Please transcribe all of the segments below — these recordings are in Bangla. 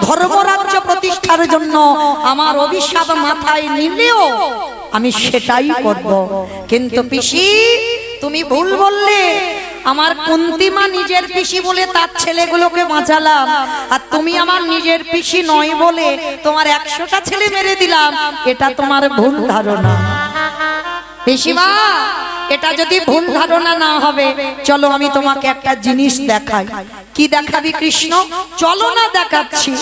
ধর্মরাজ্য প্রতিষ্ঠার জন্য আমার অভিশাপ মাথায় নিলেও আমি সেটাই করব। কিন্তু পিসি তুমি ভুল বললে, আমার কুন্তিমা নিজের পিসি বলে তার ছেলেগুলোকে বাঁচালাম, আর তুমি আমার নিজের পিসি নয় বলে তোমার 100টা ছেলে মেরে দিলাম, এটা তোমার ভুল ধারণা। পিসিমা, এটা যদি ভুল ধারণা না হবে, চলো আমি তোমাকে একটা জিনিস দেখাই। কি দেখাবি কৃষ্ণ? চলো না দেখাচ্ছি।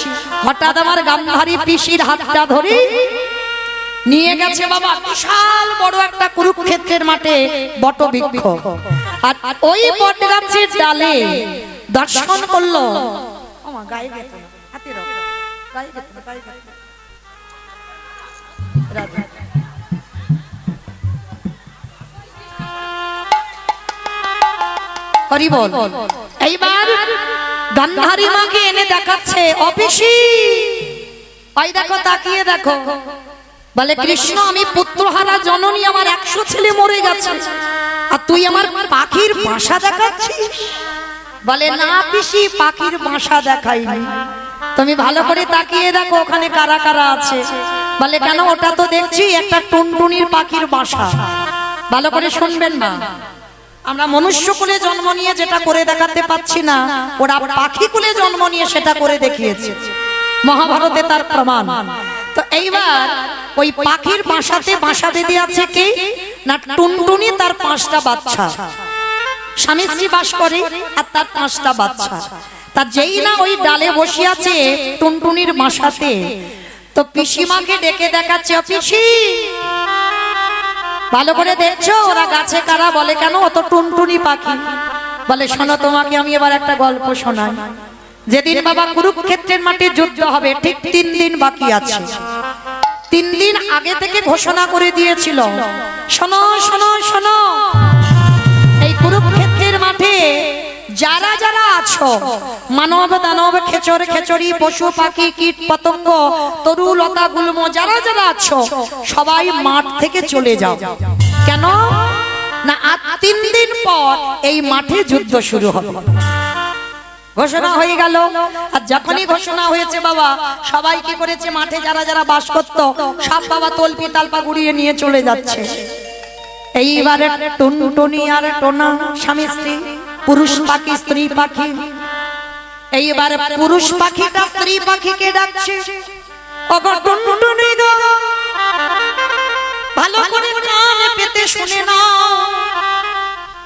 হঠাৎ আমার গান্ধারী পিসির হাতটা ধরে নিয়ে গেছে বাবা বিশাল বড় একটা কুরুক্ষেত্রের মাঠে বটবৃক্ষ, আর ওই বটগাছের ডালে দর্শন করলো। হরি বল। এইবার গান্ধারী মাকে এনে দেখাচ্ছে, অপিসি ওই দেখো, তাকিয়ে দেখো। বলে কৃষ্ণ, আমি পুত্রহারা জননী, আমার 100 ছেলে মরে গেছে, আর তুই আমার পাখির বাসা দেখাচ্ছিস? বলে না পিসি, পাখির বাসা দেখাইনি, তুমি ভালো করে তাকিয়ে দেখো ওখানে কারা কারা আছে। বলে কেন? ওটা তো দেখছি একটা টুনটুনির পাখির বাসা। ভালো করে শুনবেন না, আমরা মনুষ্য কুলে জন্ম নিয়ে যেটা করে দেখাতে পাচ্ছি না, ওরা পাখি কুলে জন্ম নিয়ে সেটা করে দেখিয়েছে, মহাভারতে তার প্রমাণ। তো এইবার ওই পাখির বাসাতে বাসা বেঁধে আছে কে না? টুনটুনি, তার 5টা বাচ্চা, স্বামী স্ত্রী বাস করে, আর তার 5টা বাচ্চা। তা যেই না ওই ডালে বসে আছে টুনটুনির বাসাতে, তো পিসিমাকে ডেকে দেখাচ্ছে, পিসি ভালো করে দেখছো ওরা গাছে কারা? বলে কেন? ও তো টুনটুনি পাখি। বলে শোনো, তোমাকে আমি এবার একটা গল্প শোনাই। যেদিন বাবা কুরুক্ষেত্রের মাঠে যুদ্ধ হবে, ঠিক 3 দিন বাকি আছে। 3 দিন আগে থেকে ঘোষণা করে দিয়েছিল, শোনো শোনো শোনো, এই কুরুক্ষেত্রের মাঠে যারা যারা আছো, মানব দানব খেচর খেচরি, পশু পাখি কীট পতঙ্গ তরু লতা গুল্ম, যারা যারা আছো সবাই মাঠ থেকে চলে যাও। কেন না? আর 3 দিন পর এই মাঠে যুদ্ধ শুরু হবে। ঘোষণা হয়ে গেল। আর যখনই ঘোষণা হয়েছে বাবা, সবাই কি করেছে? মাঠে যারা যারা বাস করত সব বাবা তলপি তালপা গুড়িয়ে নিয়ে চলে যাচ্ছে। এইবারে টুনটুনি আর টোনা স্বামী স্ত্রী, পুরুষ পাখি স্ত্রী পাখি। এইবারে পুরুষ পাখিটা স্ত্রী পাখিকে ডাকছে, ওগো টুনটুনি গো, ভালো করে কান পেতে শুনে নাও।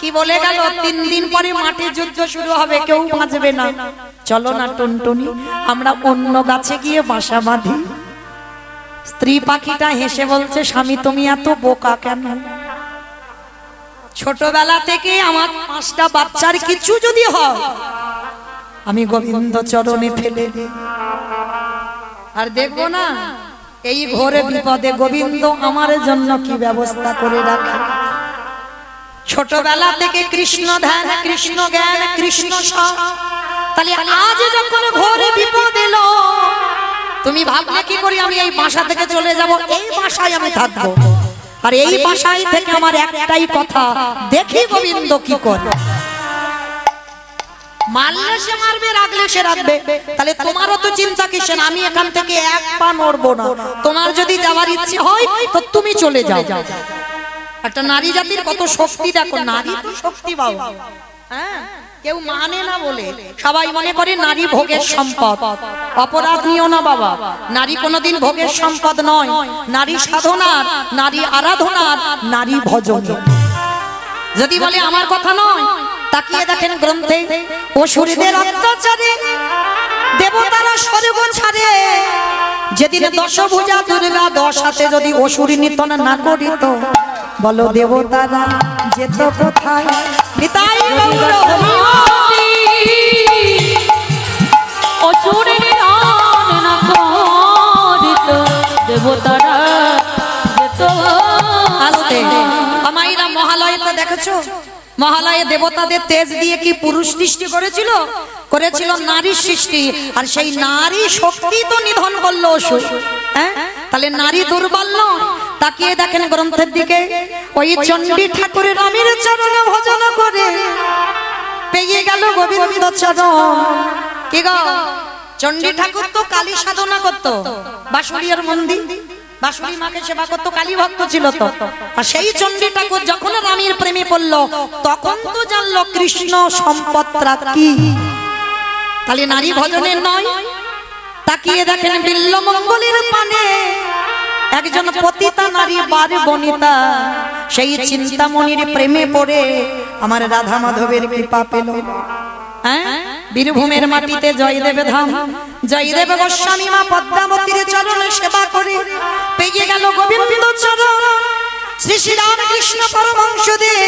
কি বলে গেল? 3 দিন পরে মাঠে যুদ্ধ শুরু হবে, কেউ বাঁচবে না। চলো না টুনটুনি, আমরা অন্য গাছে গিয়ে বাসা বাঁধি। স্ত্রী পাখিটা হেসে বলছে, স্বামী তুমি এত বোকা কেন? ছোটবেলা থেকে আমার 5টা বাচ্চার কিছু যদি হয়, আমি গোবিন্দ চরণে ফেলে দিই, আর দেখবো না এই ঘোরে বিপদে গোবিন্দ আমার জন্য কি ব্যবস্থা করে রাখে। ছোটবেলা থেকে কৃষ্ণ ধ্যান, কৃষ্ণ জ্ঞান, কৃষ্ণ সব। তাহলে আজ যখন ঘোরে বিপদ এলো, তুমি ভাবলে কি করি আমি এই বাসা থেকে চলে যাব? এই বাসায় আমি থাকবো, আর এই বাসায় থেকে আমার একটাই কথা, দেখি গোবিন্দ কি করে। মারলে সে মারবে, রাখলে সে রাখবে। তাহলে তোমারও তো চিন্তা কিসের? আমি এখান থেকে 1 পা নড়বো না। তোমার যদি যাওয়ার ইচ্ছে হয় তো তুমি চলে যাও। একটা নারী জাতির কত শক্তি দেখো, নারী তো শক্তি বাবা। হ্যাঁ, কেউ মানে না বলে সবাই মনে করে নারী ভোগের সম্পদ। অপরাধ নিও না বাবা, নারী কোনোদিন ভোগের সম্পদ নয়। নারী সাধনার, নারী আরাধনার, নারী ভজন। যদি বলে আমার কথা নয়, তাকিয়ে দেখেন গ্রন্থে, অসুরদের অত্যাচারে দেবতারা স্বর্গ ছাড়ে। যেদিন দশভুজা দুর্গা 10 হাতে যদি অসুরী নিধন না করিত, বলো দেবতারা যেত কোথায়? নিতাই গৌর হরি। অসুরের নিধন না করিত, দেবতারা যেত। আস্তে আমাইরা মহালয়টা দেখেছো? মহালয়ে দেবতাদের তেজ দিয়ে কি পুরুষ সৃষ্টি করেছিল? করেছিল নারী সৃষ্টি। আর সেই নারী শক্তি তো নিধন করলো অসুর। হ্যাঁ, তাহলে নারী দুর্বল নয়। তাকিয়ে দেখেন গ্রন্থের দিকে, ওই চণ্ডী ঠাকুরের রামের চরণ ভজন করে পেয়ে গেল গোবিন্দ চরণ। কি গো, চণ্ডী ঠাকুর তো কালী সাধনা করতো, বাঁশুড়িয়ার মন্দির বাঁশুড়ি মাকে সেবা করতো, কালী ভক্ত ছিল তো। আর সেই চণ্ডী ঠাকুর যখন রামের প্রেমে পড়লো তখন তো জানলো কৃষ্ণ সম্পদটা কি। তাহলে নারী ভজনের নয়। তাকিয়ে দেখেন বিল্লমঙ্গলের পানে একজন পতিতা নারী বার বনিতা সেই চিন্তামণির প্রেমে পড়ে আমার রাধা মাধবের কৃপা পেল। হ্যাঁ, বীরভূমের মাটিতে জয়দেব ধাম, জয়দেব গোস্বামী মা পদ্মাবতীর চরণে সেবা করে পেয়ে গেল গোবিন্দ চরণ। শ্রী শ্রী রামকৃষ্ণ পরমহংসদেব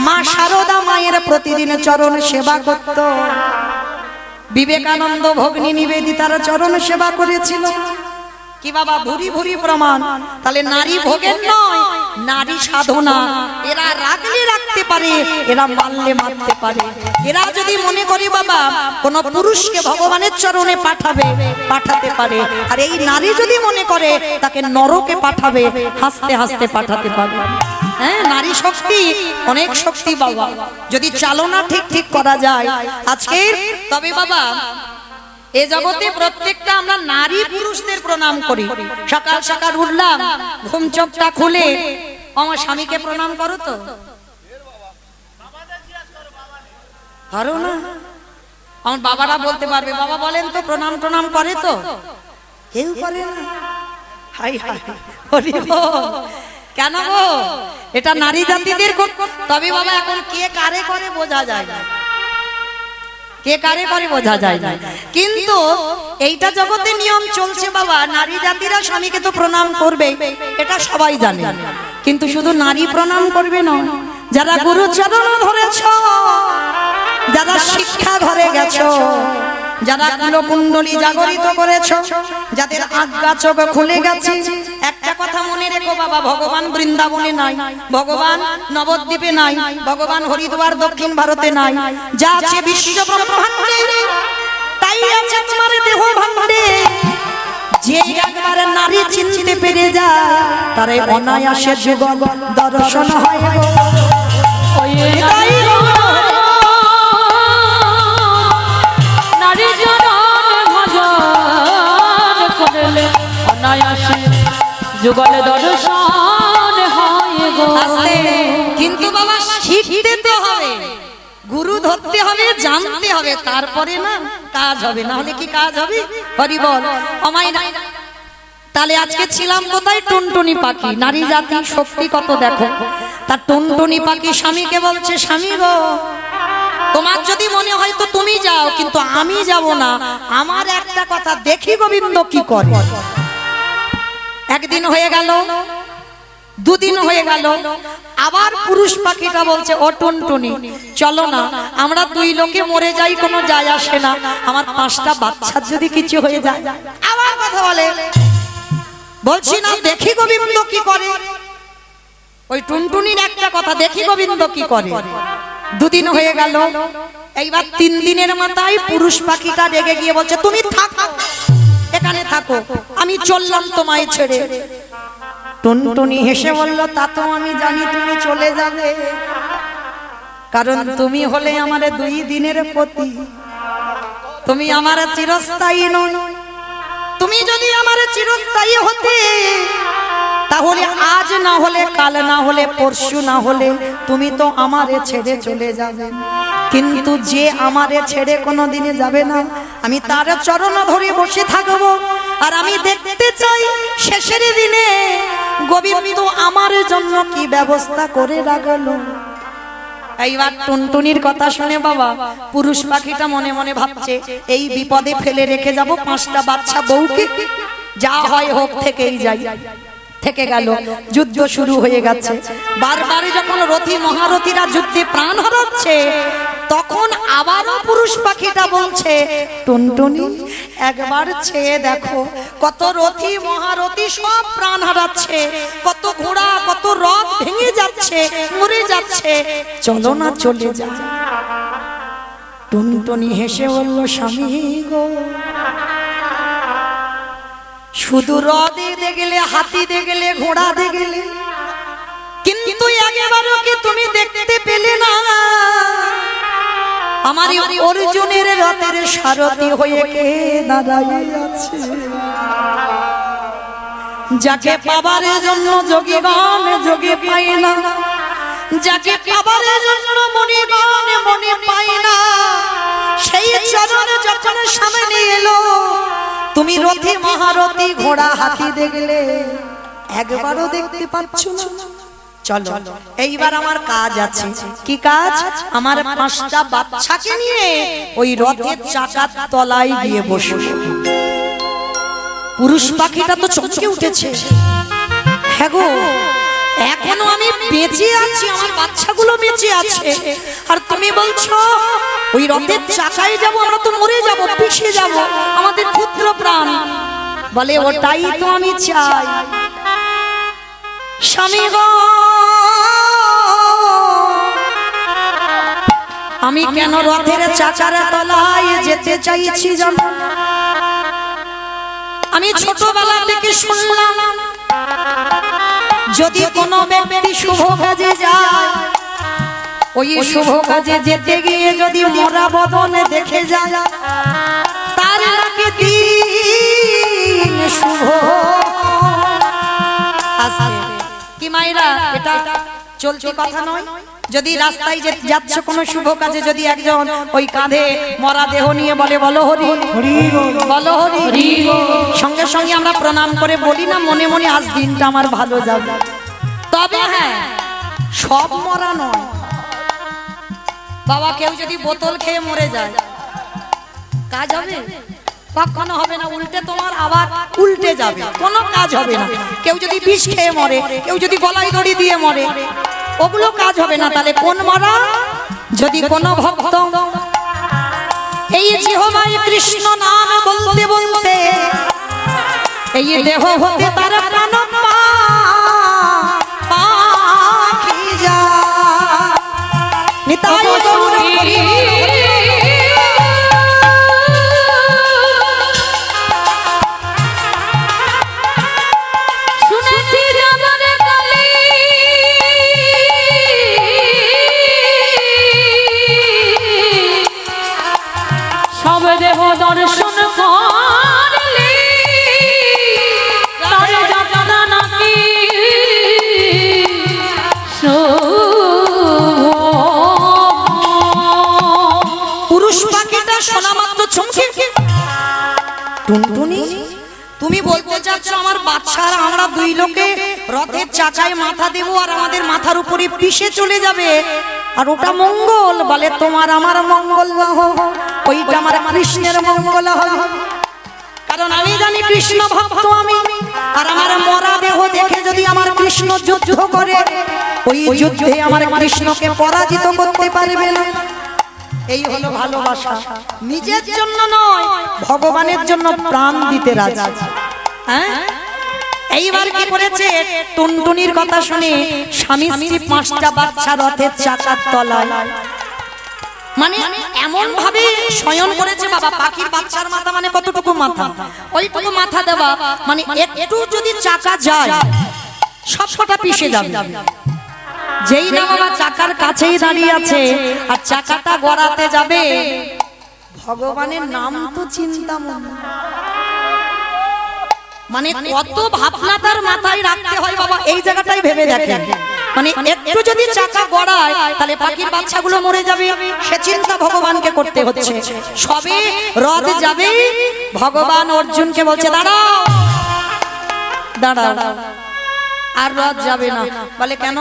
মা শারদা মায়ের প্রতিদিন চরণ সেবা করত। বিবেকানন্দ ভগ্নী নিবেদিতার চরণ সেবা করেছিল। কি বাবা, ভুরি ভুরি প্রমাণ। তাহলে নারী ভোগের নয়, নারী সাধনা। এরা রাখলে রাখতে পারে, এরা মারলে মারতে পারে। এরা যদি মনে করে বাবা কোন পুরুষকে ভগবানের চরণে পাঠাবে, পাঠাতে পারে। আর এই নারী যদি মনে করে তাকে নরকে পাঠাবে, হাসতে হাসতে পাঠাতে পারে। হ্যাঁ, নারী শক্তি অনেক শক্তি বাবা, যদি চালনা ঠিক ঠিক করা যায় আজকে। তবে বাবা এ জগতে প্রত্যেকটা আমরা নারী পুরুষদের প্রণাম করি। সকাল সকাল উঠলাম, ঘুম চোখটা খুলে আমার স্বামীকে প্রণাম করো তো? করো না? আমার বাবারা বলতে পারবে, বাবা বলেন তো প্রণাম প্রণাম করে তো? কেউ করে না। হাই হাই, হরি বল। কেন গো? এটা নারী জাতিদের। তবে বাবা এখন কে কারে করে বোঝা যায় না, কে কারে করে বোঝা যায় না। কিন্তু এইটা জগতে নিয়ম চলছে বাবা, নারী জাতিরা স্বামীকে তো প্রণাম করবে, এটা সবাই জানে। কিন্তু শুধু নারী প্রণাম করবে না, যারা গুরুচরণ ধরেছ, যারা শিক্ষা ঘরে গেছো, যারা কুলকুণ্ডলী জাগরিত করেছো, যাদের আজ্ঞা চোখ খুলে গেছে, একটা কথা মনে রেখো বাবা, ভগবান বৃন্দাবনে নাই, ভগবান নবদ্বীপে নাই, ভগবান হরিদ্বার দক্ষিণ ভারতে নাই। যা আছে বিশ্ব ব্রহ্মাণ্ডে তাই আছে তোমার দেহ ভাণ্ডে। যে একবার নারী চিনতে পেরে যায় তারে অনায়াসে যুগল দর্শন হয় গো। যুগলে দর্শন হয় গো। কিন্তু বাবা শিখতে তো হবে, গুরু ধরতে হবে, জানতে হবে, তারপরে না কাজ হবে। না হলে কি কাজ হবে? হরি বল। আমায় না। তাহলে আজকে ছিলাম কোথায়? টুনটুনি পাখি। নারী জাতি শক্তি কত দেখো। তার টুনটুনি পাখি স্বামীকে বলছে, স্বামী গো তোমার যদি মনে হয় তো তুমি যাও, কিন্তু আমি যাব না। আমার একটা কথা, দেখি গোবিন্দ কি করে। একদিন হয়ে গেল, দুদিন হয়ে গেল, আবার পুরুষ পাখিটা বলছে, ও টুনটুনি চলো না, আমরা দুই লোকে মরে যাই, কোনো যায় আসে না, আমার 5টা বাচ্চার যদি কিছু হয়ে যায়। আবার কথা বলে, বলছি না দেখি গোবিন্দ কি করে। ওই টুনটুনির একটা কথা, দেখি গোবিন্দ কি করে। দুদিন হয়ে গেল, এইবার 3 দিনের মাথায় পুরুষ পাখিটা রেগে গিয়ে বলছে, তুমি থাকো, এখানে থাকো, আমি চললাম তোমায় ছেড়ে। টুনটুনি হেসে বলল, তা তো আমি জানি তুমি চলে যাবে, কারণ তুমি হলে আমার 2 দিনের পতি, তুমি আমার চিরস্থায়ী নয়। তুমি যদি আমার চিরস্থায়ী হতে, তাহলে আজ না হলে কাল, না হলে পরশু, না হলে তুমি তো আমারে ছেড়ে চলে যাবে। কিন্তু যে আমারে ছেড়ে কোনো দিনে যাবে না, আমি তার চরণ ধরে বসে থাকবো। আর আমি দেখতে চাই শেষের দিনে গোবিন্দ আমার জন্য কি ব্যবস্থা করে রাখলো। এইবার টুনটুনির কথা শুনে বাবা পুরুষ পাখিটা মনে মনে ভাবছে, এই বিপদে ফেলে রেখে যাব 5টা বাচ্চা বউকে, যা হয় হোক থেকেই যাই। থেকে গেল, যুদ্ধ শুরু হয়ে গেছে। বারবার যখন রথী মহারথীরা যুদ্ধে প্রাণ হারাচ্ছে, তখন আবারও পুরুষ পাখিটা বলছে, টুনটুনি একবার চেয়ে দেখো, কত রথী মহারথী সব প্রাণ হারাচ্ছে, কত ঘোড়া কত রথ ভেঙে যাচ্ছে, মরে যাচ্ছে, চলো না চলে যা। টুনটুনি হেসে বলল, স্বামী গো, শুধু রথে দেখলে, হাতি দেখলে, ঘোড়া দেখলে, কিন্তু একবারও কি তুমি দেখতে পেলে না আমার এই অর্জুনের রথের সারথি হয়ে কে দাঁড়ায় আছে? যাকে পাবার জন্য যোগীগণ যোগে পায় না, যাকে পাবার জন্য মণিগণ মনে পায় না, সেই চরণ যখন সামনে এলো, তুমি রথে মহারথী ঘোড়া হাতি দেখলে, একবারও দেখতে পাচ্ছ না? চলো এইবার আমার কাজ আছে। কি কাজ? আমার 5টা বাচ্চাকে নিয়ে ওই রথের চাকার তলায় গিয়ে বসবো। পুরুষ পাখিটা তো চমকে উঠেছে, হ্যাঁ গো, এখনো আমি বেঁচে আছি, আমার বাচ্চাগুলো বেঁচে আছে, আর তুমি বলছো ওই রথের চাকায় যাব? আমরা তো মরে যাব, পিছিয়ে যাব, আমাদের পুত্র প্রাণ। বলে ওটাই তো আমি চাই স্বামী গো। আমি কেন রথের চাকার তলায় যেতে চাইছি জানো? আমি ছোটবেলা থেকে শুনলাম, যদি কোনো ব্যক্তি শুভ কাজে যায়, ওই শুভ কাজে যেতে গিয়ে যদি মরা বদনে দেখে যায়, তার নাকি দিন শুভ আসবে। কি মায়েরা, এটা চলতি কথা নয়। যদি রাস্তায় যাচ্ছ কোনো শুভ কাজে, যদি একজন ওই কাঁধে মরা দেহ নিয়ে বলে বলো হরি বলো হরি, সঙ্গে সঙ্গে আমরা প্রণাম করে বলি না মনে মনে আজ দিনটা আমার ভালো যাবে? তবে হ্যাঁ, সব মরা নয় বাবা। কেউ যদি বোতল খেয়ে মরে যায়, কাজ হবে? কখনো হবে না, উল্টে তোমার আবার উল্টে যাবে, কোনো কাজ হবে না। কেউ যদি বিষ খেয়ে মরে, কেউ যদি গলায় দড়ি দিয়ে মরে, ওগুলো কাজ হবে না। তাহলে কোন মরা? যদি কোন ভক্ত এই জিহ্বায় কৃষ্ণ নাম বলতে বলতে এই দেহ হতে তার প্রাণ পাখি যায়, নিতাই গৌর হরি। দেহ দর্শন করলে তার যাত্রা নাকি পুরুষ পাখিটা শোনা মাত্র চমকে, টুনটুনি তুমি বলতে চাচ্ছ আমার বাচ্চারা আমরা দুই লোকে রথের চাকায় মাথা দেব আর আমাদের মাথার উপরে পিষে চলে যাবে, আর ওটা মঙ্গল? বলে তোমার আমার মঙ্গল না হোক, ওইটা আমার কৃষ্ণের মঙ্গল হবে। কারণ আমি জানি কৃষ্ণ ভক্ত আমি, আর আমার মরা দেহ দেখে যদি আমার কৃষ্ণ যুদ্ধ করে, ওই যুদ্ধে আমার কৃষ্ণকে পরাজিত করতে পারবে না। এই হলো ভালোবাসা, নিজের জন্য নয়, ভগবানের জন্য প্রাণ দিতে রাজি। হ্যাঁ, এইবার কি করেছে? টুনটুনির কথা শুনে স্বামী স্ত্রী 5টা বাচ্চা রথের চাকার তলায়, মানে এমন ভাবে শয়ন করেছে বাবা। পাখির বাচ্চার মাথা মানে কতটুকু মাথা? ওইটুকু মাথা দেওয়া, মানে একটু যদি চাকা যায় সবকটা পিষে যাবে। যেই না বাবা চাকার কাছেই দাঁড়িয়ে আছে আর চাকাটা গড়াতে যাবে, ভগবানের নাম তো চিন্তা মনে, মানে কত ভাবনা তার মাথায় রাখতে হয় বাবা। এই জায়গাটাই ভেবে দেখেন, মানে একটু যদি চাকা গড়ায় তাহলে পাখির বাচ্চাগুলো মরে যাবে, সে চিন্তা ভগবানকে করতে হচ্ছে। সবে রথ যাবে, ভগবান অর্জুনকে বলছে দাঁড়াও দাঁড়াও, আর রথ যাবে না। বলে কেন?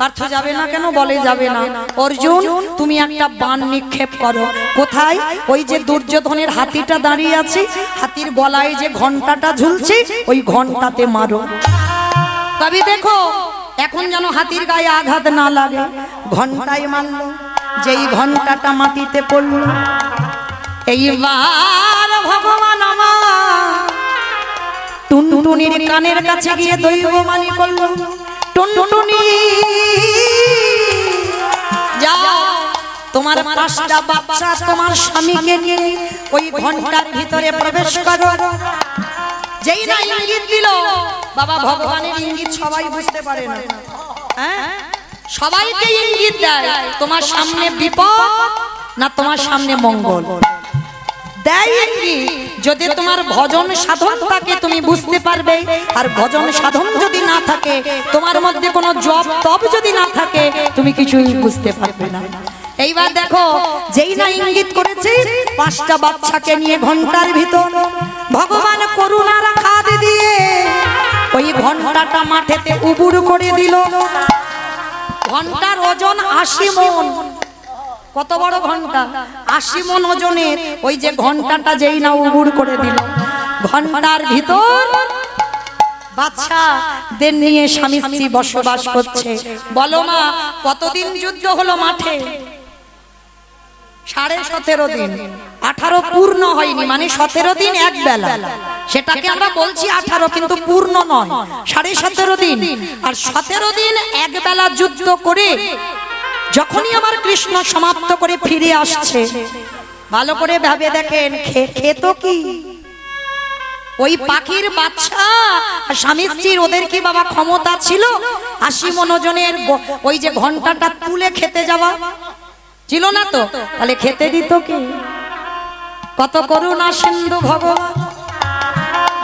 পার্থ যাবে না কেন? বলে যাবে না। অর্জুন তুমি একটা বাণ নিক্ষেপ করো। কোথায়? ওই যে দুর্যোধনের হাতিটা দাঁড়িয়ে আছে, হাতির গলায় যে ঘন্টাটা ঝুলছে, ওই ঘন্টাতে মারো। তবে দেখো এখন যেন হাতির গায়ে আঘাত না লাগে। ঘন্টায় মারলো, যেই ঘন্টাটা মাটিতে পড়লো, এইবার ভগবান আমার টুনটুনির কানের কাছে গিয়ে দৈববাণী করলো, টুনটুনি যাও, তোমার 5টা বাচ্চা তোমার স্বামীকে নিয়ে ওই ঘন্টার ভিতরে প্রবেশ করো। যেই না ইঙ্গিত দিল বাবা, ভগবানের ইঙ্গিত সবাই বুঝতে পারে না, হ্যাঁ, সবাইকে ইঙ্গিত দেয় তোমার সামনে বিপদ, না তোমার সামনে মঙ্গল? দেয় ইঙ্গিত, যদি তোমার ভজন সাধন থাকে তুমি বুঝতে পারবে, আর ভজন সাধন যদি না থাকে, তোমার মধ্যে কোনো জপ তপ যদি না থাকে, তুমি কিছুই বুঝতে পারবে না। এইবার দেখো, যেই না ইঙ্গিত করেছে 5টা বাচ্চাকে নিয়ে ঘন্টার ভিতর ভগবান করুণার খাদ দিয়ে ওই ঘন্টাটা মাঠেতে উবুড় করে দিল। ঘন্টার ওজন 80 মণ। কত বড় ঘন্টা? 80 মণ ওজনের ওই যে ঘন্টাটা যেই না উবুড় করে দিল, ঘন্টার ভিতর বাচ্চাদের নিয়ে স্বামী স্ত্রী বসবাস করছে। বলো মা, কতদিন যুদ্ধ হলো মাঠে? 17.5 দিন। 18 পূর্ণ হয়নি, মানে 17 দিন এক বেলা। সেটাকে আমরা বলছি 18, কিন্তু পূর্ণ নয়, 17.5 দিন। আর 17 দিন এক বেলা যুদ্ধ করে যখনই আমার কৃষ্ণ সমাপ্ত করে ফিরে আসছে, ভালো করে ভেবে দেখেন, খেত কি? ওই পাখির বাচ্চা স্বামী স্ত্রীর ওদের কি বাবা ক্ষমতা ছিল 80 মণ ওজনের ওই যে ঘন্টাটা তুলে খেতে যাওয়া? ছিল না তো। তাহলে খেতে দিত কি? কত করুণা সিন্ধু ভগবান।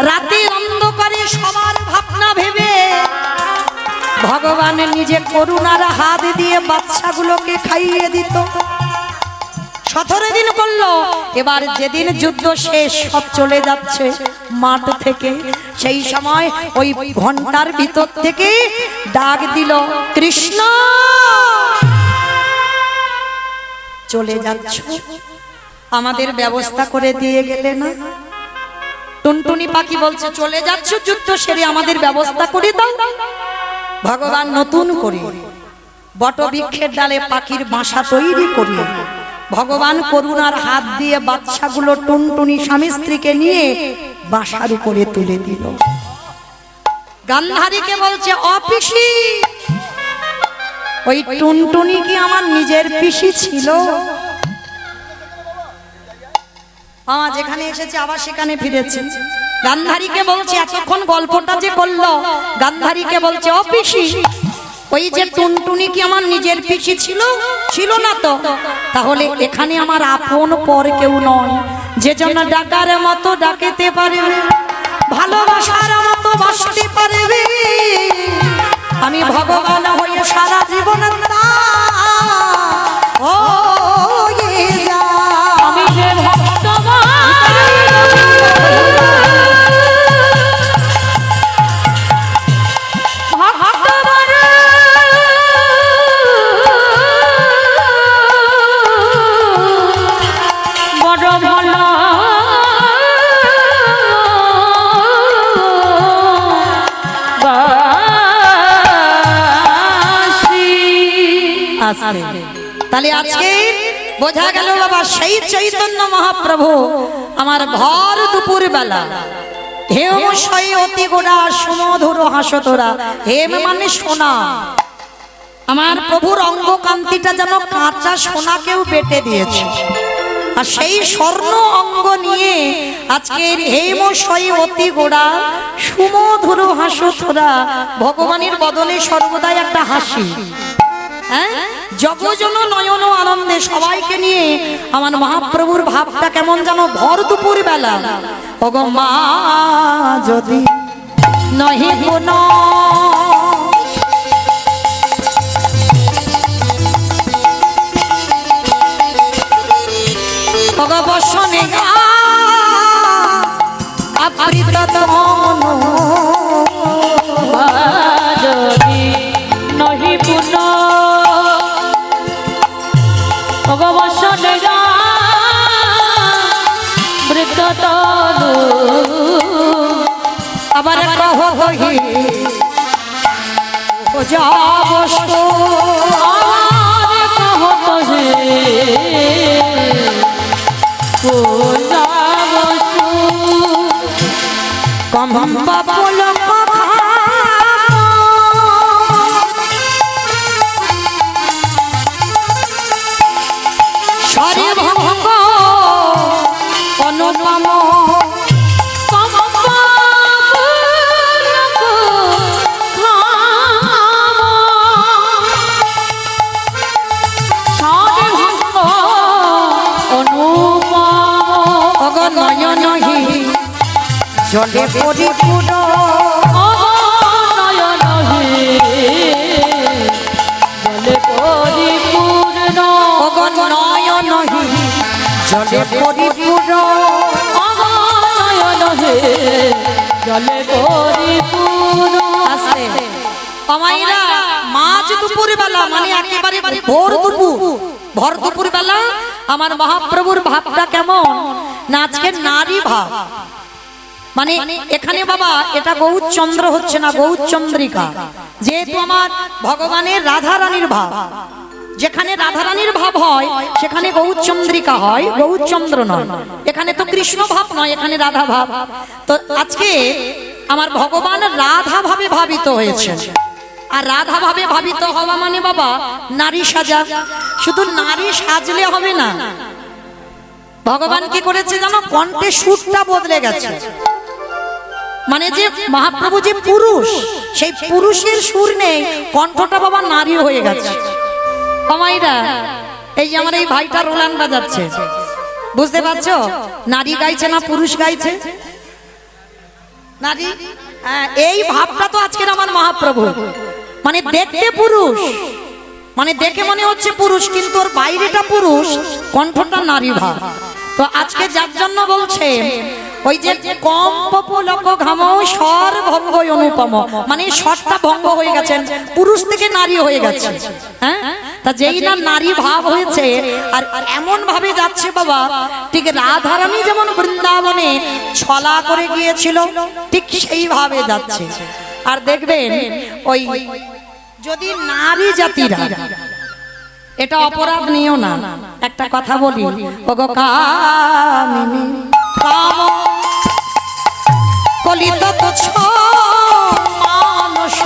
রাতে অন্ধকারে সবার ভাবনা ভেবে ভগবান নিজে করুণার হাত দিয়ে বাচ্চাগুলোকে খাইয়ে দিত। 17 দিন করলো। এবার যেদিন যুদ্ধ শেষ, সব চলে যাচ্ছে মাঠ থেকে, সেই সময় ওই ঘন্টার ভিতর থেকে ডাক দিল, কৃষ্ণ চলে যাচ্ছ, আমাদের ব্যবস্থা করে দিয়ে গেলে না? টুনটুনি পাখি বলছে, চলে যাচ্ছ যুদ্ধ সেরে, আমাদের ব্যবস্থা করে দাও। ভগবান নতুন করে বটবৃক্ষের ডালে পাখির বাসা তৈরি করে ভগবান করুণার হাত দিয়ে বাচ্চাগুলো টুনটুনি স্বামী স্ত্রীকে নিয়ে বাসার উপরে তুলে দিল। গান্ধারীকে বলছে, অপিসি, ওই টুনটুনি কি আমার নিজের পিসি ছিল? আমার যেখানে এসেছে আবার সেখানে ফিরেছে। গান্ধারীকে বলছে, এতক্ষণ গল্পটা যে করলো, গান্ধারীকে বলছে, অপিসি, ওই যে টুনটুনি কি আমার নিজের পিসি ছিল? ছিল না তো। তাহলে এখানে আমার আপন পর কেউ নয়, যে জন্য ডাকার মতো ডাকেতে পারবে, ভালোবাসার মতো বাসতে পারবে। আমি ভগবান হয়ে সারা জীবন আমি যে ভক্তবান বড় ভালো তাহলে আজকে বোঝা গেল বাবা, সেই চৈতন্য মহাপ্রভু আমার ভর দুপুর বেলা হেম সই অতি গোড়া সুমধুর হাসতোরা। হেম মানে সোনা। আমার প্রভুর অঙ্গ কান্তিটা যেন কাঁচা সোনাকেও বেটে দিয়েছে। আর সেই স্বর্ণ অঙ্গ নিয়ে আজকের হেম সই অতি গোড়া সুমধুর হাসতোরা ভগবানের বদলে সর্বদাই একটা হাসি। জগজন নয়ন আনন্দে সবাইকে নিয়ে আমার মহাপ্রভুর ভাবটা কেমন যেন ভর দুপুর বেলা। ওগো মা যদি নহি কোন ওগো বসনে আপৃত মন যদি নহি পুন ভগবসনে বৃদ্ধ তনু। আবার কহ কহি যাবস্ত কহ কহে যাবস্তু কম্বা পলক সরে ভঙ্গ অনুপম জলে পরিপূর্ণ নয়ন হে জলে পরিপূর্ণ ওগো নয়ন হে জলে পরিপূর্ণ নয়ন হে জলে পরিপূর্ণ আসতে আমাইরা মাঝ দুপুর বেলা মানে একেবারে ভোর দুপুর বেলা আমার মহাপ্রভুর ভাবটা কেমন না আজকে নারী ভাব মানে এখানে বাবা এটা গৌরচন্দ্র হচ্ছে না গৌরচন্দ্রিকা যেহেতু আমার ভগবানের রাধা রানীর ভাব যেখানে রাধা রানীর ভাব হয় সেখানে গৌরচন্দ্রিকা হয় গৌরচন্দ্র নয় এখানে তো কৃষ্ণ ভাব নয় এখানে রাধা ভাব তো আজকে আমার ভগবান রাধা ভাবে ভাবিত হয়েছে আর রাধা ভাবে ভাবিত হওয়া মানে বাবা নারী সাজা শুধু নারী সাজলে হবে না ভগবান কি করেছে জানো কণ্ঠে সুরটা বদলে গেছে মানে যে মহাপ্রভু যে পুরুষ সেই পুরুষের সুর নেই কণ্ঠটা বাবা নারী হয়ে গেছে আমাইরা এই যে আমার এই ভাইটা রোলান বাজাচ্ছে বুঝতে পারছো নারী গাইছে না পুরুষ গাইছে নারী এই ভাবটা তো আজকের আমার মহাপ্রভু মানে দেখতে পুরুষ মানে দেখে মনে হচ্ছে পুরুষ কিন্তু ওর বাইরেটা পুরুষ কণ্ঠটা নারী ভাব তো আজকে যার জন্য বলছে ওই যে কম পপুলক ঘাম স্বর ভঙ্গ অনুপম মানে স্বরটা ভঙ্গ হয়ে গেছেন পুরুষ থেকে নারী হয়ে গেছে হ্যাঁ তা যেই না নারী ভাব হয়েছে আর এমন ভাবে যাচ্ছে বাবা ঠিক রাধারানী যেমন বৃন্দাবনে ছলা করে গিয়েছিল ঠিক সেইভাবে যাচ্ছে আর দেখবেন ওই যদি নারী জাতিরা এটা অপরাধ নিও না একটা কথা বলি ওগো কামিনী কাম কলিত তো ছ মানস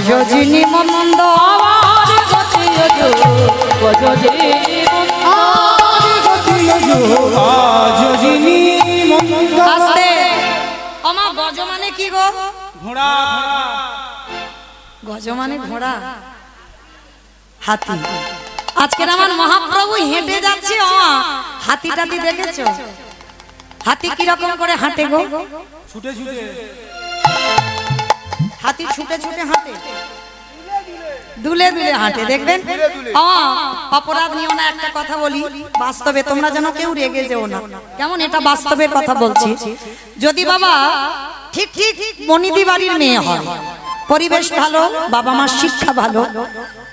গজজিনী মন্দ আমার গতি গজজিনী আস্তে আমার গজ মানে কি গো ঘোড়া গজ মানে ঘোড়া হাতি আজকের আমার মহাপ্রভু হেঁটে যাচ্ছে হাতি টাতি দেখেছো হাতি কিরকম করে হাঁটে গো ছুটে ছুটে হাতি ছুটে ছুটে হাঁটে দুলে দুলে হাঁটে দেখবেন অপরাধ নিও না একটা কথা বলি বাস্তবে তোমরা যেন কেউ রেগে যেও না কেমন এটা বাস্তবের কথা বলছি যদি বাবা ঠিক ঠিক বনিদি বাড়ির মেয়ে হয় পরিবেশ ভালো বাবা মার শিক্ষা ভালো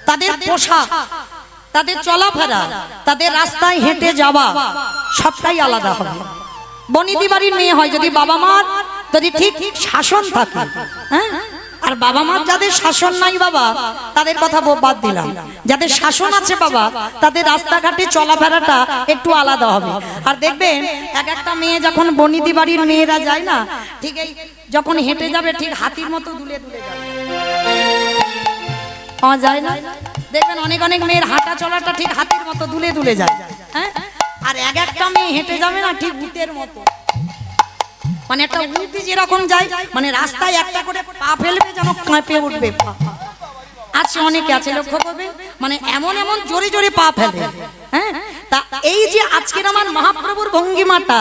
তাদের পোশাক তাদের চলাফেরা তাদের রাস্তায় হেঁটে যাওয়া সবটাই আলাদা হবে বনিদি বাড়ির মেয়ে হয় যদি বাবা মার যদি ঠিক শাসন থাকে হ্যাঁ আর বাবা মার যাদের শাসন নাই বাবা তাদের কথা বাদ দিলাম যাদের শাসন আছে বাবা তাদের রাস্তাঘাটে চলাফেরাটা একটু আলাদা হবে আর দেখবেন এক একটা মেয়ে যখন বনিদি বাড়ির মেয়েরা যায় না ঠিক এই যখন হেঁটে যাবে ঠিক হাতির মতো দুলে দুলে যাবে পাওয়া যায় না দেখবেন অনেক অনেক মেয়ের হাঁটা চলাটা ঠিক হাতির মতো দুলে দুলে যায় হ্যাঁ আর এক একটা মেয়ে হেঁটে যাবে না ঠিক ভূতের মতো মানে একটা উঠে যেরকম যায় মানে রাস্তায় একটা করে পা ফেলবে যেন কাঁপে উঠবে পা আছে অনেকে আছে লক্ষ্য করবে মানে এমন এমন জোরে জোরে পা ফেলে হ্যাঁ তা এই যে আজকের আমার মহাপ্রভুর ভঙ্গিমাটা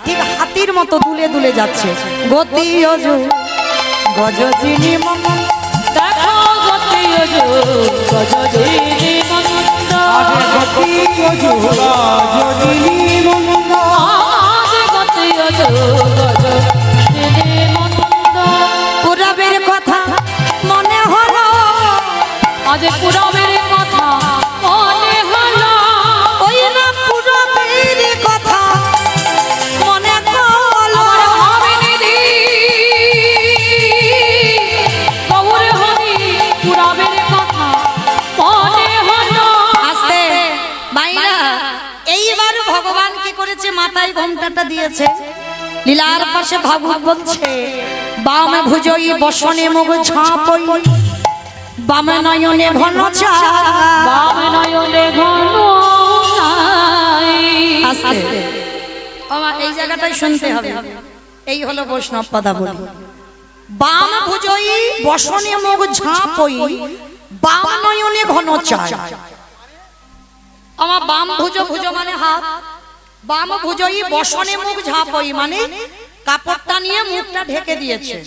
ঠিক হাতির মতো দুলে দুলে যাচ্ছে গতি অজু গজজিনী মম দেখো গতি অজু গজজিনী মন্দ গতি অজু গজজিনী মন্দ গতি অজু একটা দিয়েছে লীলার পাশে ভাগবত বলছে বাম ভুজই বসনে মুখ ঝাঁপই বামে নয়নে ঘন চা বাম নয়নে ঘন ছাই। আস্তে বাবা এই জায়গাটাই শুনতে হবে। এই হলো বৈষ্ণব পদাবলী। বাম ভুজই বসনে মুখ ঝাঁপই বাম নয়নে ঘন চায়। আমার বাম ভুজ ভুজ মানে হাত, বাম ভুজই বসনে মুখ ঝাঁপই মানে কাপড়টা নিয়ে মুখটা ঢেকে দিয়েছে।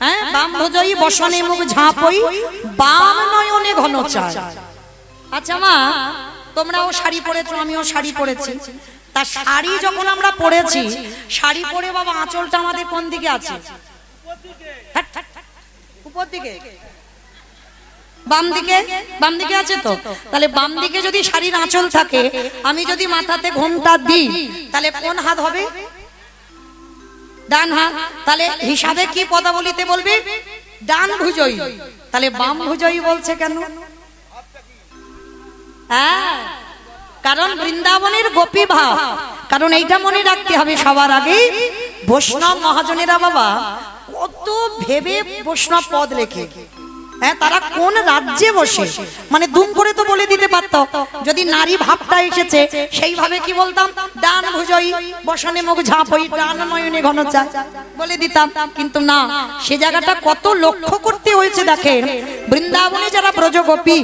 হ্যাঁ, বাম ভুজই বসনে মুখ ঝাঁপই বাম নয়নে ঘন চায়। আচ্ছা মা, তোমরাও শাড়ি পরেছো, আমিও শাড়ি পরেছি। তা শাড়ি যখন আমরা পরেছি, শাড়ি পরে বাবা আঁচলটা আমাদের কোন দিকে আছে? উপর দিকে, বাম দিকে? বাম দিকে আছে তো। তাহলে বাম দিকে যদি শাড়ির আঁচল থাকে, আমি যদি মাথাতে ঘোমটা দিই, তাহলে কোন হাত হবে? ডান হাত। তাহলে হিসাবে কি পদাবলিতে বলবে? ডান ভুজই। তাহলে বাম ভুজই বলছে কেন? হ্যাঁ, কারণ বৃন্দাবনের গোপী ভাব। কারণ এইটা মনে রাখতে হবে সবার আগে, বৈষ্ণব মহাজনেরা বাবা কত ভেবে বৈষ্ণব পদ লেখে। হ্যাঁ, তারা কোন রাজ্যে বসে মানে দুম করে তো বলে দিতে পারতো। যদি নারী ভাবটা এসেছে সেইভাবে কি বলতাম? ডান ভুজই বসনে মুখ ঝাঁপই ডান নয়নে ঘন চায় বলে দিতাম। কিন্তু না, সে জায়গাটা কত লক্ষ্য করতে হয়েছে দেখেন। বৃন্দাবনে যারা ব্রজগোপী,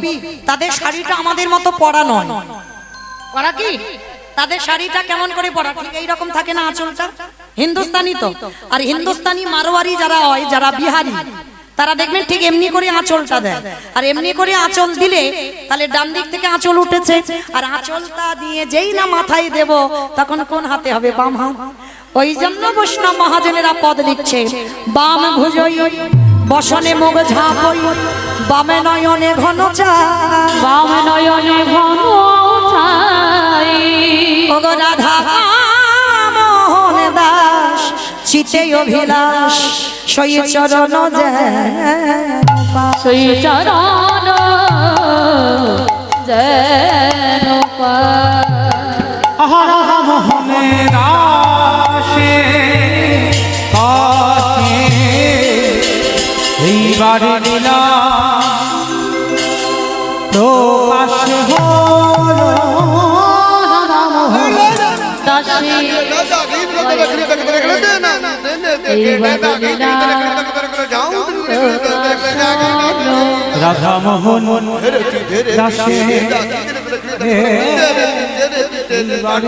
তাদের শাড়িটা আমাদের মতো পরা নয়। পরা কি? তাদের শাড়িটা কেমন করে পরা? ঠিক এইরকম থাকে না আঁচলটা? হিন্দুস্তানি তো। আর হিন্দুস্তানি মারোয়ারি যারা হয়, যারা বিহারি, তারা দেখবেন ঠিক এমনি করে আঁচলটা দেয়। আর এমনি করে আঁচল দিলে তাহলে ডান দিক থেকে আঁচল উঠেছে, আর আঁচলটা দিয়ে যেই না মাথায় দেব তখন কোন হাতে হবে? বাম হাত। ওই জন্য বৈষ্ণব মহাজনেরা পদ লিখছে বাম ভুজই বসনে মুখ ঝাঁপই বামে নয়নে ঘন চায়। বাম নয়নে ঘন ছাই। ওগো রাধা মোহন দাস চিতে অভিলাষ সই চরণ যেন পায়। সেই চরণ যেন পায়। মোহনের আশে কাছে এইবার লীলা প্রকাশ হলো। দাসী রাধা মোহন দাসে প্রকাশ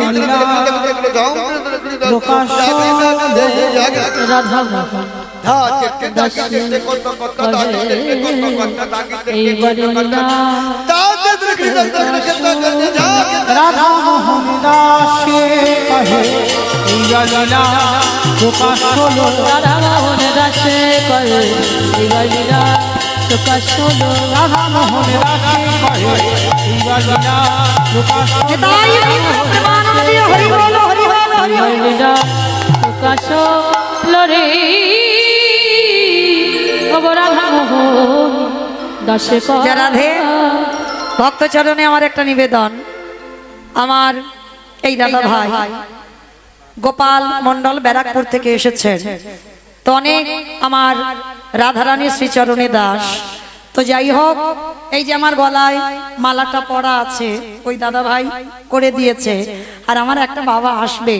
রাধা মোহন রাধা মোহন দাসে কহে এইবার লীলা প্রকাশ হলো। রাধা মোহন দাসে কহে এইবার লীলা প্রকাশ হলো। রাধা মোহন দাসে কহে এইবার লীলা প্রকাশ হলো। তাই প্রেমানন্দে হরি বল হরি বল হরি বল। লীলা প্রকাশ হলো রে। ওগো রাধা মোহন দাসে কহে। রাধে ভক্ত চরণে আমার একটা নিবেদন। আমার এই দাদা ভাই গোপাল মন্ডল ব্যারাকপুর থেকে এসেছেন। তো অনেক আমার রাধারানীর শ্রীচরণে দাস। তো যাই হোক, এই যে আমার গলায় মালাটা পরা আছে ওই দাদা ভাই করে দিয়েছে। আর আমার একটা বাবা আসবে,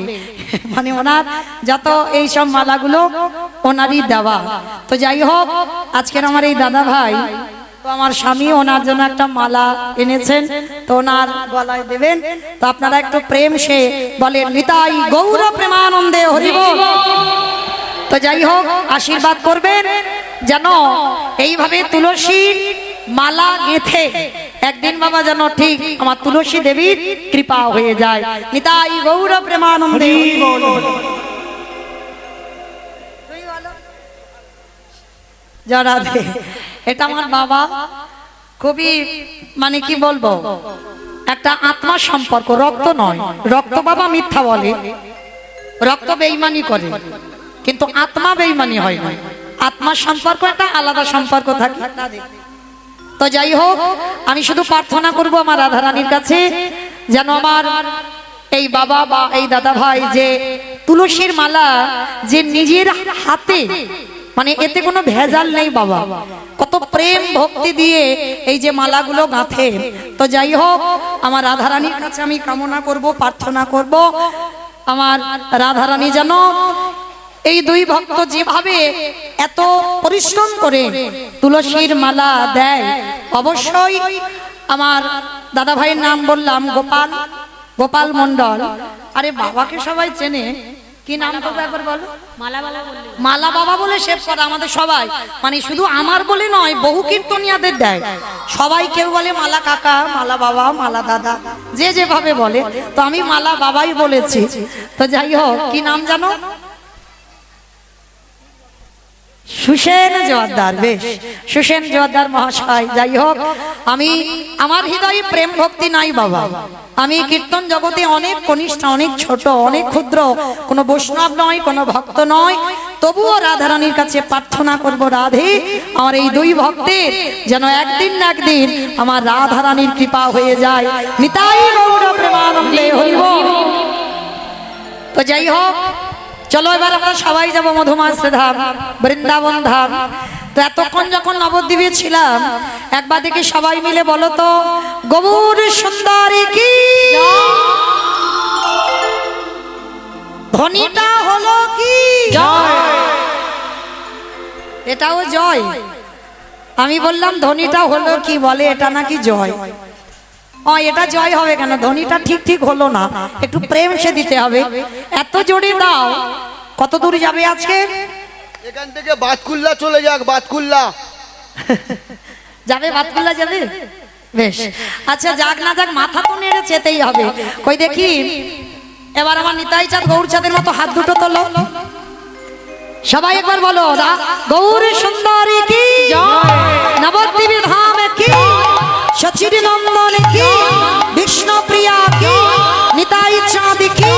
মানে ওনার যত এই সব মালাগুলো ওনারই দেওয়া। তো যাই হোক, আজকের আমার এই দাদা ভাই, তো আমার স্বামী ওনার জন্য একটা মালা এনেছেন, তো ওনার গলায় দেবেন। তো আপনারা একটু প্রেম সে বলেন নিতাই গৌর প্রেমানন্দে হরি বল। তো যাই হোক, আশীর্বাদ করবেন যেন এইভাবে তুলসীর মালা গেঁথে একদিন বাবা যেন ঠিক আমার তুলসী দেবীর কৃপা হয়ে যায়। নিতাই গৌর প্রেমানন্দে হরি বল। জরাধে এটা আমার বাবা, খুবই মানে কি বলবো, একটা আত্মার সম্পর্ক, রক্ত নয়। রক্ত বাবা মিথ্যা বলে, রক্ত বেঈমানি করে, কিন্তু আত্মা বেঈমানি হয় না। আত্মার সম্পর্ক একটা আলাদা সম্পর্ক থাকে। তো যাই হোক, আমি শুধু প্রার্থনা করব আমার রাধারানীর কাছে যেন আমার এই বাবা বা এই দাদা ভাই যে তুলসীর মালা যে নিজের হাতে, মানে এতে কোনো ভেজাল নেই বাবা, কত প্রেম ভক্তি দিয়ে এই যে মালাগুলো গাঁথে। তো যাই হোক, আমার রাধারানীর কাছে আমি কামনা করব, প্রার্থনা করব, আমার রাধারানী যেন এই দুই ভক্ত যেভাবে এত পরিশ্রম করে তুলসীর মালা দেয়, অবশ্যই আমার দাদা ভাইয়ের নাম বললাম গোপাল, গোপাল মণ্ডল। আরে বাবাকে সবাই চেনে, কি নাম তো একবার বলো? মালা বাবা বলে সেভ করা আমাদের সবাই, মানে শুধু আমার বলে নয়, বহু কীর্তনিয়াদের দেয় সবাই। কেউ বলে মালা কাকা, মালা বাবা, মালা দাদা, যে যেভাবে বলে। তো আমি মালা বাবাই বলেছি। তো যাই হোক, কি নাম জানো? সুসেন জোয়ারদার। বেশ, সুসেন জোয়ারদার মহাশয়। যাই হোক, আমি আমার হৃদয়ে প্রেম ভক্তি নাই বাবা, আমি কীর্তন জগতে অনেক কনিষ্ঠ, অনেক ছোট, অনেক ক্ষুদ্র, কোনো বৈষ্ণব নয়, কোনো ভক্ত নয়। তবুও রাধারানীর কাছে প্রার্থনা করব, রাধে আমার এই দুই ভক্তের যেন একদিন না একদিন আমার রাধারানীর কৃপা হয়ে যায়। নিতাই গৌর প্রেমানন্দে হরি বল। তো যাই হোক, চলো এবার আমরা সবাই যাব মধুমাস ধাম, বৃন্দাবন ধাম। তো এতক্ষণ যখন নবদ্বীপে ছিলাম, একবার দেখি সবাই মিলে বলো তো, গৌর সুন্দরী কি ধ্বনিটা হলো কি জয়। এটাও জয়। আমি বললাম ধ্বনিটা হলো কি, বলে এটা নাকি জয়। এটা জয় হবে কেন? ধ্বনিটা ঠিক ঠিক হলো না, একটু প্রেম সে দিতে হবে। এত জোরে দাও। কত দূর যাবে আজকে? এখান থেকে বাতকুল্লা চলে যাক, বাতকুল্লা যাবে, বাতকুল্লা যাবে। বেশ, আচ্ছা যাক না যাক, মাথা তো নেড়ে যেতেই হবে। কই দেখি এবার আমার নিতাই চাঁদ গৌর চাঁদের মতো হাত দুটো তোলো সবাই, একবার বলো, গৌর সুন্দরী কি নবদ্বীপ ধাম কি, সচির নন্দন কি, বিষ্ণু প্রিয়া কি, নিতাই চাঁদ কি,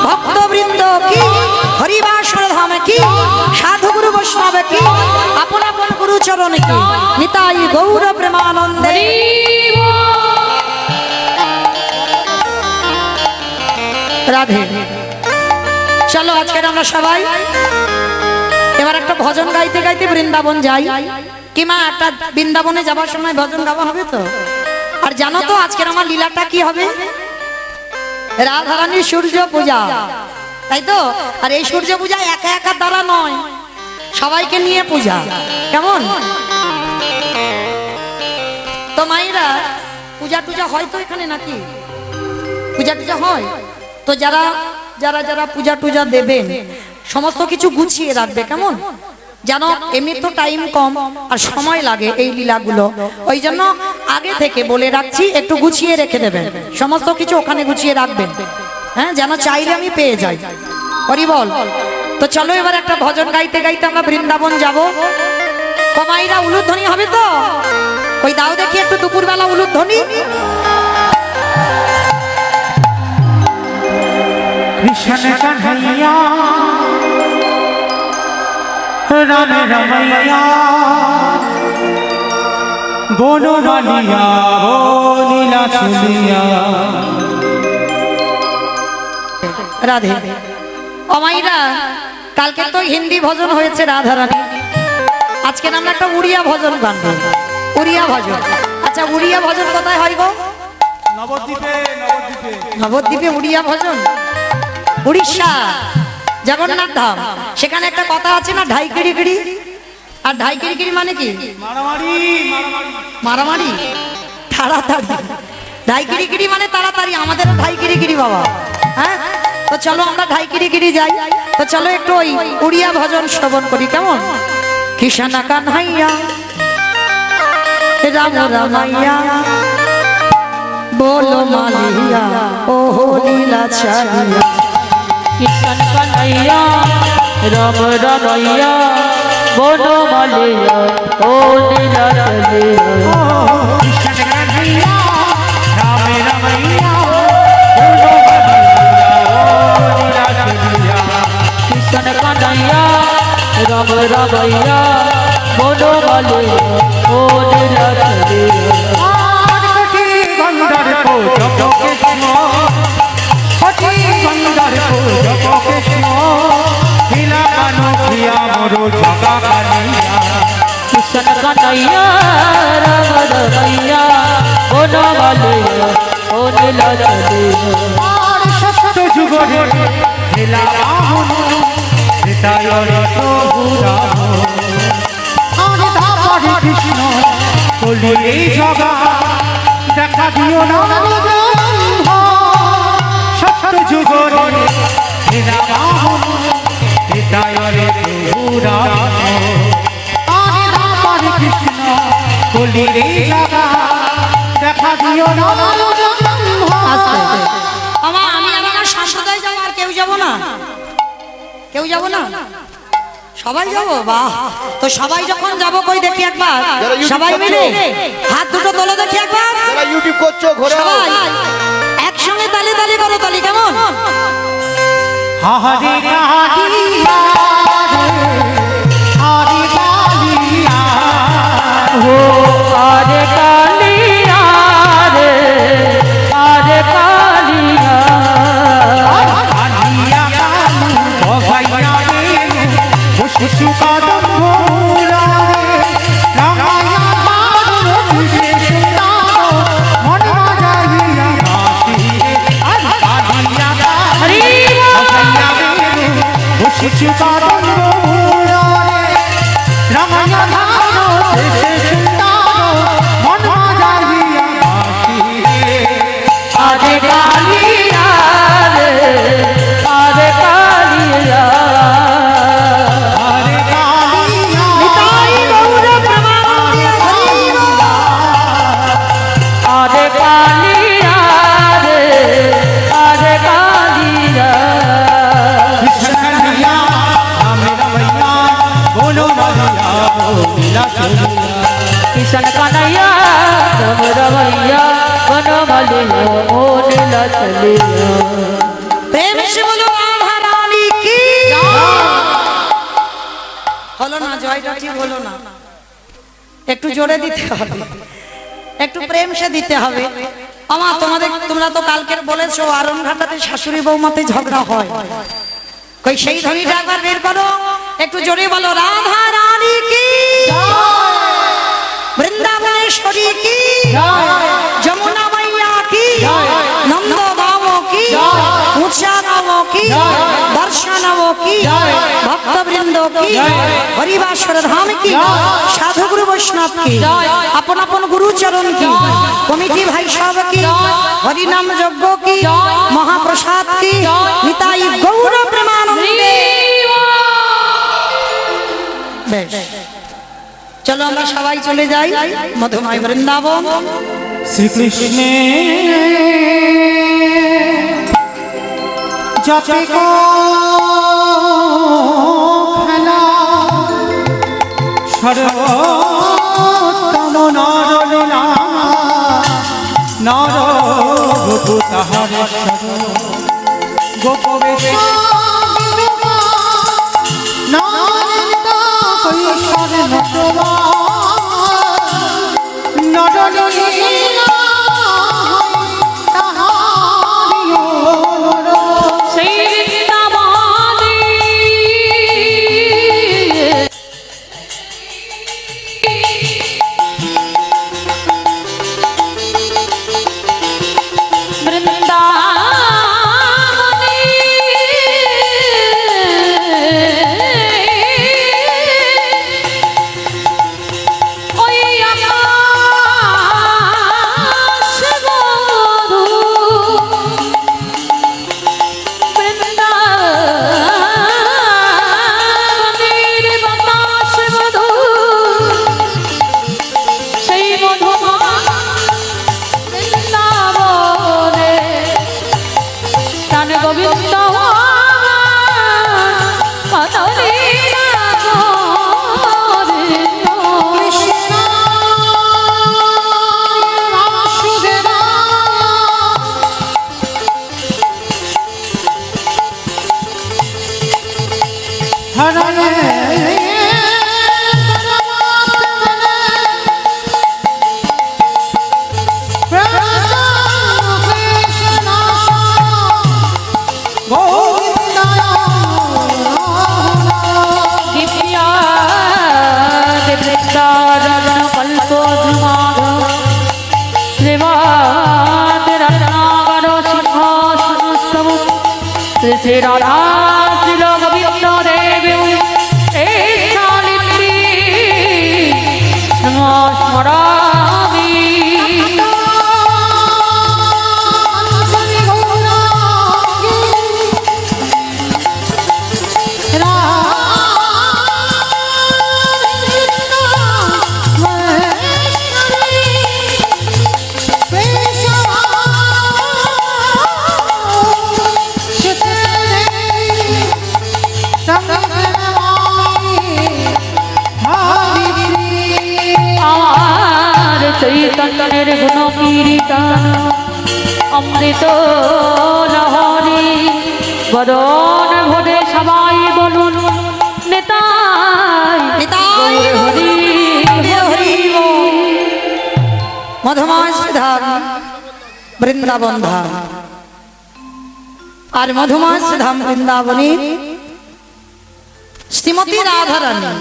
ভক্তবৃন্দ কি, হরিবাসর ধাম কি, সাধু গুরু বৈষ্ণব কি, আপন আপন গুরু চরণ কি, নিতাই গৌর প্রেমানন্দে। রাধে। চলো আজকের আমরা সবাই এবার একটা ভজন গাইতে গাইতে বৃন্দাবন যাই। কি মা, একটা বৃন্দাবনে যাবার সময় ভজন গাওয়া হবে তো? আর জানো তো আজকের আমার লীলাটা কি হবে? রাধারানীর সূর্য পূজা, তাই তো? আর এই সূর্য পূজা একা একা দ্বারা নয়, সবাইকে নিয়ে পূজা। কেমন? তো মায়েরা, পূজা টুজা হয় তো এখানে নাকি? পূজা টুজা হয় তো? যারা যারা যারা পূজা টুজা দেবেন সমস্ত কিছু গুছিয়ে রাখবে, কেমন? জানো এমনি তো টাইম কম আর সময় লাগে এই লীলাগুলো, ওই জন্য আগে থেকে বলে রাখছি, একটু গুছিয়ে রেখে দেবেন, সমস্ত কিছু ওখানে গুছিয়ে রাখবেন, হ্যাঁ, যেন চাইলে আমি পেয়ে যাই। হরি বল। তো চলো এবার একটা ভজন গাইতে গাইতে আমরা বৃন্দাবন যাব। কমাইরা উলুধ্বনি হবে তো? ওই দাও দেখি একটু দুপুরবেলা উলুধ্বনি। কৃষ্ণ কন্হৈয়া রাম রমैया বনমালিয়া ও লীলা চলিয়া। রাধে। অমাইরা, কালকে তো হিন্দি ভজন হয়েছে রাধারানী, আজকে আমরা একটা উড়িয়া ভজন গানবো। উড়িয়া ভজন। আচ্ছা, উড়িয়া ভজন কোথায় হয় গো? নবদ্বীপে। নবদ্বীপে উড়িয়া ভজন? উড়িষ্যা জগন্নাথ ধাম, সেখানে একটা কথা আছে না, ঢাইকিড়ি গিড়ি। আর ঢাইকিড়ি গিড়ি মানে কি? মারামারি। মারামারি, তাড়াতাড়ি। ঢাইকিড়ি গিড়ি মানে তাড়াতাড়ি, আমাদের ঢাইকিড়ি গিড়ি বাবা। হ্যাঁ, তো চলো আমরা ঢাইকিড়ি গিড়ি যাই। তো চলো একটু ওই উড়িয়া ভজন শ্রবণ করি, কেমন? কৃষ্ণ কানহাইয়া রাম রামাইয়া बोलो मालिया ओ लीला चारिया। কৃষ্ণ কানাইয়া রাম রমैया বনো মালিয়া ও লীলা চলিয়া। কৃষ্ণ কন্হৈয়া রাম রমैया বনমালিয়া ও লীলা চলিয়া। কৃষ্ণ কানাইয়া রাম রমैया বনো মালিয়া ও লীলা চলিয়া। গঙ্গার পূজক কৃষ্ণ, অতি গঙ্গার পূজক কৃষ্ণ। জগা কালিয়া কৃষ্ণ কনৈয়া রাম রমৈয়া বনমালিয়া ও নীলাচলিয়া সত্য যুগরে খেলা রাহুল হৃদয়রে প্রভু রাম আর তাপরে কৃষ্ণ বলি এই জগা দেখা দিও না সত্য যুগরে খেলা রাহুল হৃদয়রে প্রভু রাম আর তাপরে কৃষ্ণ বলি এই জগা দেখা দিও না আমা আমি আমার সম্প্রদায় যাবো আর কেউ যাব না কেউ যাব না সবাই যাবো বাহ তো সবাই যখন যাবো কই দেখি একবার সবাই মিলে হাত দুটো তোলো দেখি একবার যারা ইউটিউব করছো ঘোরে সবাই একসঙ্গে তালি তালি করো তালি কেমন হরে কালিয়া হরে কালিয়া ও আরে কালিয়া রে আরে কালিয়া কালিয়া কালু ভবাইয়া রে খুশু কদম ভোলা রে রামায়া মারু বিশেষ নাম মন মাজাইয়া নাচি রে কালিয়া হরি ভবাইয়া রে খুশু কদম ভোলা রে রামায়া মারু বিশেষ নাম মন মাজাইয়া নাচি রে আরে কালিয়া রে আরে কালিয়া হরে কালিয়া নিতাই গৌর প্রেমানন্দে হরি বল। আরে কালিয়া রে আরে কালিয়া কৃষ্ণ কন্হैया রাম রমैया बोलो मरिया लीला चलिया কৃষ্ণ কানাইয়া রাম রমৈয়া বনমালিয়া ও নীলাচলিয়া প্রেম সে বলো রাধা রানী কি হলো না জয়টা ঠিক হলো না একটু জোরে দিতে হবে একটু প্রেম সে দিতে হবে আমার তোমরা তো কালকের বলেছো আরন ঘাটাতে শাশুড়ি বৌমাতে ঝগড়া হয় কই সেই ধ্বনিটা একবার বের করো একটু জোরে বলো রাধা রানী কি বৃন্দাবনেশ্বরী কি যমুনা মাইয়া কি নন্দ গাঁও কি উঁচা গাঁও কি দর্শনব কি ভক্তবৃন্দ কি হরিবাসর ধাম কি সাধুগুরু বৈষ্ণব কি আপন আপন গুরুচরণ কি কমিটি ভাই সব কি হরিনাম যজ্ঞ কি মহাপ্রসাদ কি নিতাই গৌর প্রেমানন্দে বেশ চলো আমরা সবাই চলে যাই মধুময় বৃন্দাবন श्री कृष्ण जपे को खेला सर्वोत्तम नरलीला नर गोपु ताहार गोपवेश সেই বৃন্দাবনে বৃন্দাবনে ওই আকাশ বধূ বৃন্দাবনের বাতাস মধু সেই মধু বৃন্দাবনে প্রাণ গোবিন্দ गोविंदा दिव्या গান অমৃত লহরী বদন ভরে সবাই বলুন নেতাই নিতাই হরি হরি বল। মধুময় শ্রীধাম বৃন্দাবন ধাম আর মধুময় শ্রীধাম বৃন্দাবনী শ্রীমতী রাধারানী